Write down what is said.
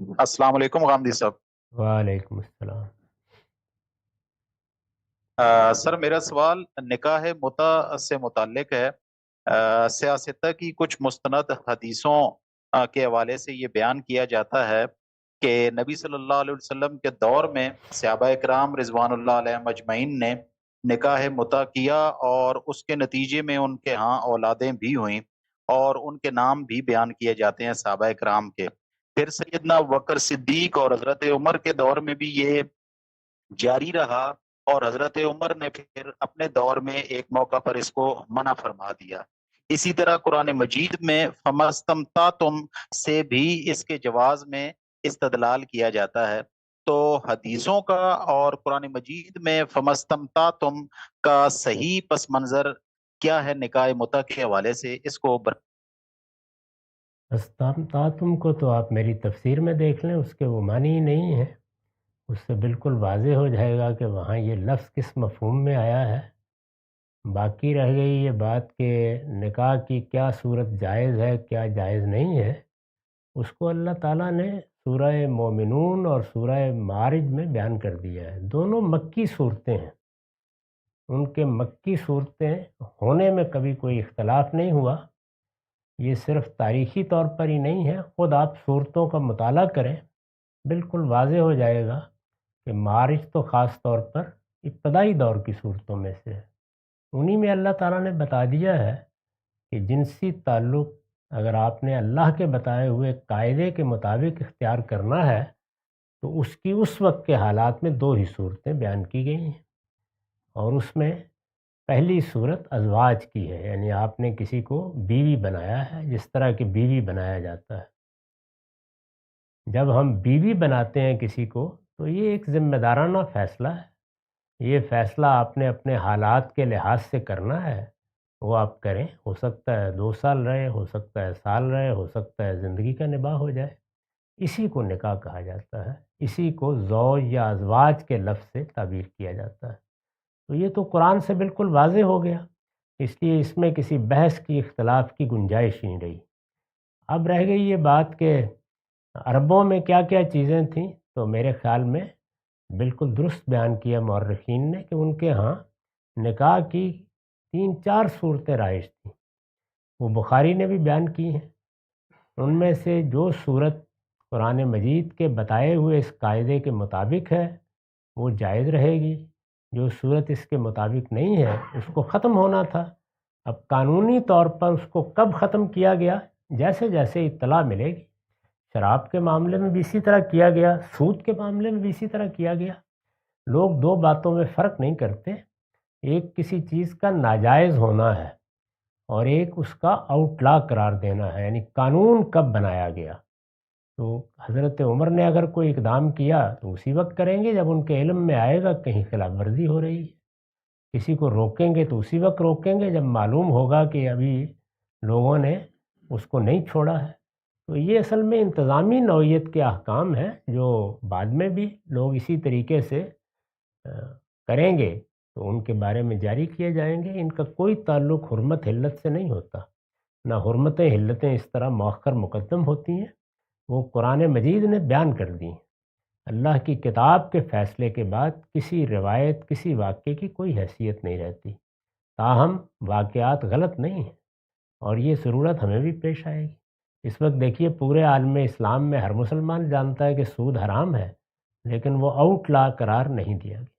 السلام علیکم غامدی صاحب۔ وعلیکم السلام۔ سر میرا سوال نکاح متع سے متعلق ہے۔ سیاستہ کی کچھ مستند حدیثوں کے حوالے سے یہ بیان کیا جاتا ہے کہ نبی صلی اللہ علیہ وسلم کے دور میں صحابہ کرام رضوان اللہ علیہ مجمعین نے نکاح متع کیا اور اس کے نتیجے میں ان کے ہاں اولادیں بھی ہوئیں اور ان کے نام بھی بیان کیے جاتے ہیں صحابہ کرام کے۔ پھر سیدنا بکر صدیق اور حضرت عمر کے دور میں بھی یہ جاری رہا، اور حضرت عمر نے پھر اپنے دور میں ایک موقع پر اس کو منع فرما دیا۔ اسی طرح قرآن مجید میں فمستمتعتم سے بھی اس کے جواز میں استدلال کیا جاتا ہے۔ تو حدیثوں کا اور قرآن مجید میں فمستمتعتم کا صحیح پس منظر کیا ہے نکاح متع کے حوالے سے، اس کو استمتعتم کو تو آپ میری تفسیر میں دیکھ لیں، اس کے وہ معنی ہی نہیں ہے۔ اس سے بالکل واضح ہو جائے گا کہ وہاں یہ لفظ کس مفہوم میں آیا ہے۔ باقی رہ گئی یہ بات کہ نکاح کی کیا صورت جائز ہے کیا جائز نہیں ہے، اس کو اللہ تعالیٰ نے سورہ مومنون اور سورہ معارج میں بیان کر دیا ہے۔ دونوں مکی صورتیں ہیں، ان کے مکی صورتیں ہونے میں کبھی کوئی اختلاف نہیں ہوا۔ یہ صرف تاریخی طور پر ہی نہیں ہے، خود آپ صورتوں کا مطالعہ کریں، بالکل واضح ہو جائے گا کہ معارج تو خاص طور پر ابتدائی دور کی صورتوں میں سے ہے۔ انہی میں اللہ تعالیٰ نے بتا دیا ہے کہ جنسی تعلق اگر آپ نے اللہ کے بتائے ہوئے قاعدے کے مطابق اختیار کرنا ہے تو اس کی اس وقت کے حالات میں دو ہی صورتیں بیان کی گئی ہیں، اور اس میں پہلی صورت ازواج کی ہے، یعنی آپ نے کسی کو بیوی بنایا ہے، جس طرح کی بیوی بنایا جاتا ہے۔ جب ہم بیوی بناتے ہیں کسی کو تو یہ ایک ذمہ دارانہ فیصلہ ہے۔ یہ فیصلہ آپ نے اپنے حالات کے لحاظ سے کرنا ہے، وہ آپ کریں۔ ہو سکتا ہے 2 سال رہے، ہو سکتا ہے سال رہے، ہو سکتا ہے زندگی کا نباہ ہو جائے۔ اسی کو نکاح کہا جاتا ہے، اسی کو زوج یا ازواج کے لفظ سے تعبیر کیا جاتا ہے۔ تو یہ تو قرآن سے بالکل واضح ہو گیا، اس لیے اس میں کسی بحث کی اختلاف کی گنجائش نہیں رہی۔ اب رہ گئی یہ بات کہ عربوں میں کیا کیا چیزیں تھیں، تو میرے خیال میں بالکل درست بیان کیا مورخین نے کہ ان کے ہاں نکاح کی 3-4 صورتیں رائج تھیں، وہ بخاری نے بھی بیان کی ہیں۔ ان میں سے جو صورت قرآن مجید کے بتائے ہوئے اس قاعدے کے مطابق ہے وہ جائز رہے گی، جو صورت اس کے مطابق نہیں ہے اس کو ختم ہونا تھا۔ اب قانونی طور پر اس کو کب ختم کیا گیا، جیسے جیسے اطلاع ملے گی۔ شراب کے معاملے میں بھی اسی طرح کیا گیا، سود کے معاملے میں بھی اسی طرح کیا گیا۔ لوگ دو باتوں میں فرق نہیں کرتے، ایک کسی چیز کا ناجائز ہونا ہے اور ایک اس کا آؤٹ لا قرار دینا ہے، یعنی قانون کب بنایا گیا۔ تو حضرت عمر نے اگر کوئی اقدام کیا تو اسی وقت کریں گے جب ان کے علم میں آئے گا کہیں خلاف ورزی ہو رہی ہے۔ کسی کو روکیں گے تو اسی وقت روکیں گے جب معلوم ہوگا کہ ابھی لوگوں نے اس کو نہیں چھوڑا ہے۔ تو یہ اصل میں انتظامی نوعیت کے احکام ہیں جو بعد میں بھی لوگ اسی طریقے سے کریں گے تو ان کے بارے میں جاری کیے جائیں گے۔ ان کا کوئی تعلق حرمت حلت سے نہیں ہوتا، نہ حرمتیں حلتیں اس طرح مؤخر مقدم ہوتی ہیں، وہ قرآن مجید نے بیان کر دی ہیں۔ اللہ کی کتاب کے فیصلے کے بعد کسی روایت کسی واقعے کی کوئی حیثیت نہیں رہتی، تاہم واقعات غلط نہیں ہیں اور یہ ضرورت ہمیں بھی پیش آئے گی۔ اس وقت دیکھیے پورے عالم اسلام میں ہر مسلمان جانتا ہے کہ سود حرام ہے، لیکن وہ آؤٹ لا قرار نہیں دیا گیا۔